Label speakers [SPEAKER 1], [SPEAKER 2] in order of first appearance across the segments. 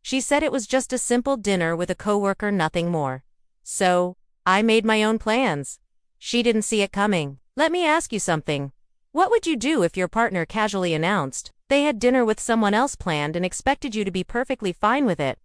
[SPEAKER 1] She said it was just a simple dinner with a coworker, nothing more. So, I made my own plans. She didn't see it coming. Let me ask you something. What would you do if your partner casually announced they had dinner with someone else planned and expected you to be perfectly fine with it?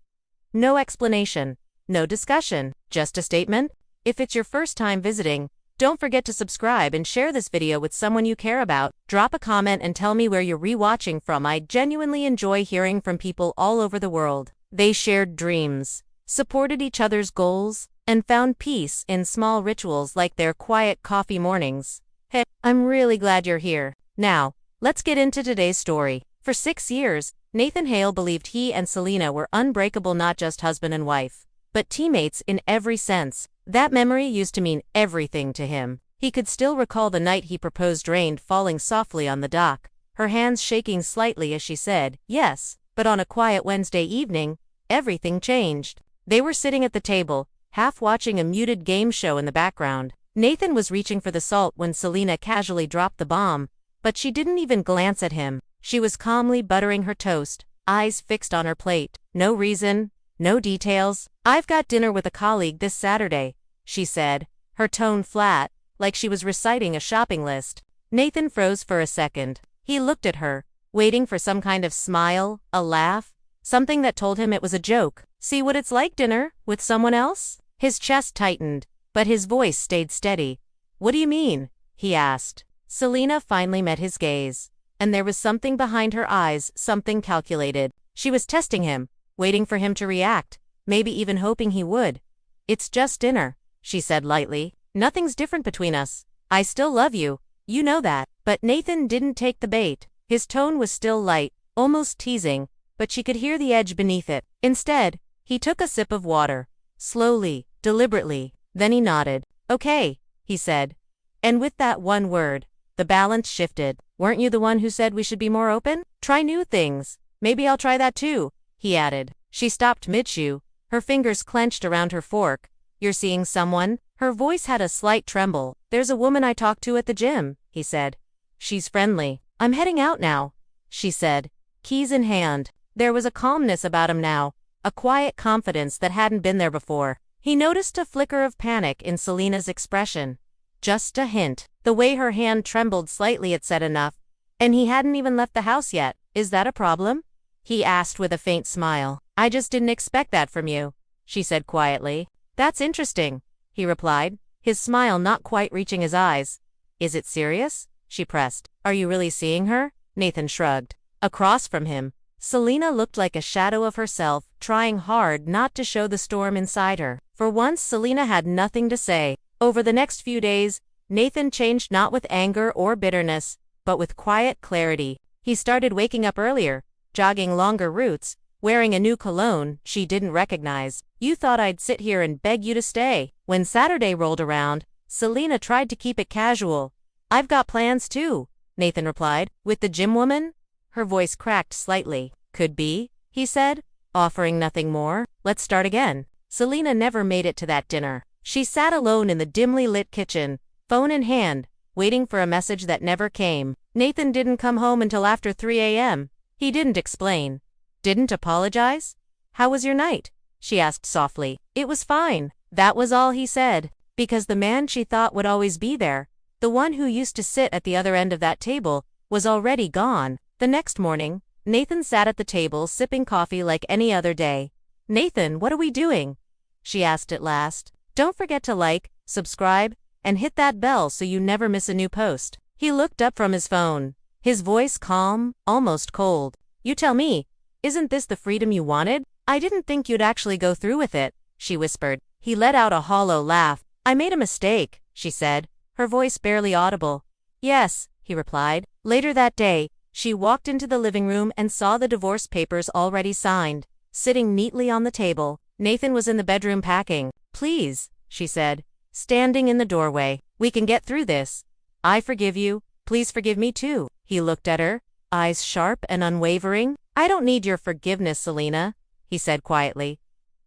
[SPEAKER 1] No explanation, no discussion, just a statement? If it's your first time visiting, don't forget to subscribe and share this video with someone you care about. Drop a comment and tell me where you're rewatching from. I genuinely enjoy hearing from people all over the world. They shared dreams, supported each other's goals, and found peace in small rituals like their quiet coffee mornings. Hey, I'm really glad you're here. Now, let's get into today's story. For 6 years, Nathan Hale believed he and Selena were unbreakable, not just husband and wife, but teammates in every sense. That memory used to mean everything to him. He could still recall the night he proposed, rain falling softly on the dock, her hands shaking slightly as she said, yes. But on a quiet Wednesday evening, everything changed. They were sitting at the table, half watching a muted game show in the background. Nathan was reaching for the salt when Selena casually dropped the bomb, but she didn't even glance at him. She was calmly buttering her toast, eyes fixed on her plate. No reason, no details. I've got dinner with a colleague this Saturday, she said, her tone flat, like she was reciting a shopping list. Nathan froze for a second. He looked at her, waiting for some kind of smile, a laugh, something that told him it was a joke. See what it's like, dinner with someone else? His chest tightened, but his voice stayed steady. What do you mean? He asked. Selena finally met his gaze, and there was something behind her eyes, something calculated. She was testing him, waiting for him to react, maybe even hoping he would. It's just dinner, she said lightly. Nothing's different between us. I still love you, you know that. But Nathan didn't take the bait. His tone was still light, almost teasing, but she could hear the edge beneath it. Instead, he took a sip of water, slowly, deliberately. Then he nodded. Okay, he said. And with that one word, the balance shifted. Weren't you the one who said we should be more open? Try new things. Maybe I'll try that too, he added. She stopped mid-chew, her fingers clenched around her fork. You're seeing someone? Her voice had a slight tremble. There's a woman I talked to at the gym, he said. She's friendly. I'm heading out now, she said, keys in hand. There was a calmness about him now, a quiet confidence that hadn't been there before. He noticed a flicker of panic in Selena's expression. Just a hint. The way her hand trembled slightly, it said enough. And he hadn't even left the house yet. Is that a problem? He asked with a faint smile. I just didn't expect that from you, she said quietly. That's interesting, he replied, his smile not quite reaching his eyes. Is it serious? She pressed. Are you really seeing her? Nathan shrugged. Across from him, Selena looked like a shadow of herself, trying hard not to show the storm inside her. For once, Selena had nothing to say. Over the next few days, Nathan changed, not with anger or bitterness, but with quiet clarity. He started waking up earlier, jogging longer routes, wearing a new cologne she didn't recognize. You thought I'd sit here and beg you to stay. When Saturday rolled around, Selena tried to keep it casual. I've got plans too, Nathan replied. With the gym woman? Her voice cracked slightly. Could be, he said, offering nothing more. Let's start again. Selena never made it to that dinner. She sat alone in the dimly lit kitchen, phone in hand, waiting for a message that never came. Nathan didn't come home until after 3 a.m. He didn't explain. Didn't apologize? How was your night? She asked softly. It was fine. That was all he said. Because the man she thought would always be there, the one who used to sit at the other end of that table, was already gone. The next morning, Nathan sat at the table sipping coffee like any other day. Nathan, what are we doing? She asked at last. Don't forget to like, subscribe, and hit that bell so you never miss a new post. He looked up from his phone, his voice calm, almost cold. You tell me, isn't this the freedom you wanted? I didn't think you'd actually go through with it, she whispered. He let out a hollow laugh. I made a mistake, she said, her voice barely audible. Yes, he replied. Later that day, she walked into the living room and saw the divorce papers already signed, sitting neatly on the table. Nathan was in the bedroom packing. Please, she said, standing in the doorway. We can get through this. I forgive you. Please forgive me too. He looked at her, eyes sharp and unwavering. I don't need your forgiveness, Selena, he said quietly.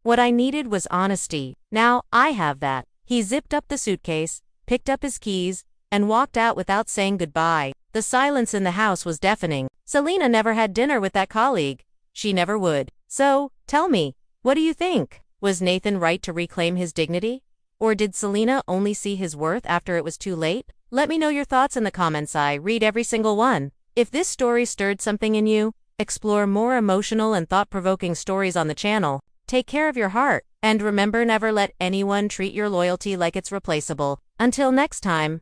[SPEAKER 1] What I needed was honesty. Now I have that. He zipped up the suitcase, picked up his keys, and walked out without saying goodbye. The silence in the house was deafening. Selena never had dinner with that colleague. She never would. So, tell me, what do you think? Was Nathan right to reclaim his dignity? Or did Selena only see his worth after it was too late? Let me know your thoughts in the comments. I read every single one. If this story stirred something in you, explore more emotional and thought-provoking stories on the channel. Take care of your heart, and remember, never let anyone treat your loyalty like it's replaceable. Until next time.